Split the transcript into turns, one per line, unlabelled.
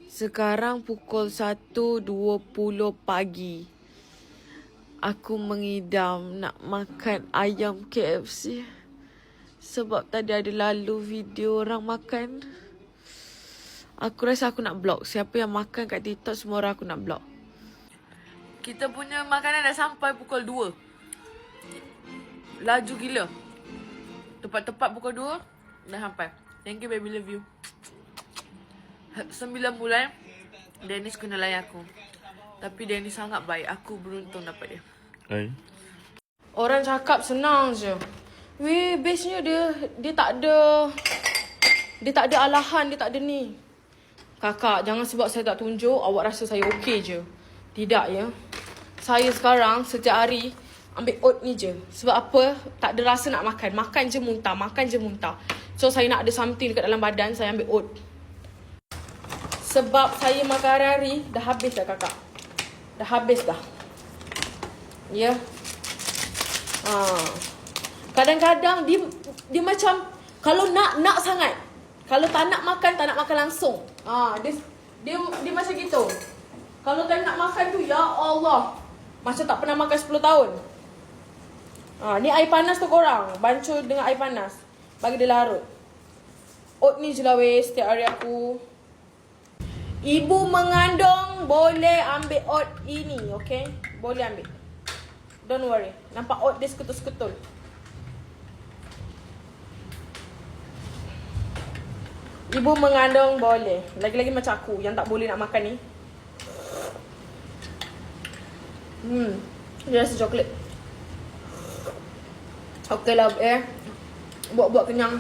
Sekarang pukul 1.20 pagi. Aku mengidam nak makan ayam KFC. Sebab tadi ada lalu video orang makan. Aku rasa aku nak block. Siapa yang makan kat TikTok, semua orang aku nak block. Kita punya makanan dah sampai pukul 2. Laju gila. Tepat-tepat pukul 2 dah sampai. Thank you baby, love you. 9 bulan Dennis kena layan aku. Tapi Dennis sangat baik. Aku beruntung dapat dia. Orang cakap senang je. Weh, bestnya dia tak ada alahan, dia tak ada ni. Kakak, jangan sebab saya tak tunjuk awak rasa saya okey je. Tidak ya. Saya sekarang setiap hari ambil oat ni je. Sebab apa? Tak ada rasa nak makan. Makan je muntah. So saya nak ada something dekat dalam badan, saya ambil oat. Sebab saya makan hari-hari, dah habis dah kakak. Dah habis dah. Ya. Kadang-kadang dia macam, kalau nak sangat. Kalau tak nak makan langsung. Dia macam gitu. Kalau tak nak makan tu, ya Allah. Macam tak pernah makan 10 tahun. Ni air panas tu korang. Bancuh dengan air panas. Bagi dia larut. Oat ni je lah weh, setiap hari aku. Ibu mengandung boleh ambil oat ini, okay? Boleh ambil. Don't worry. Nampak oat dia sekutul-sekutul. Ibu mengandung boleh. Lagi-lagi macam aku yang tak boleh nak makan ni. Dia rasa coklat. Okay lah buat kenyang.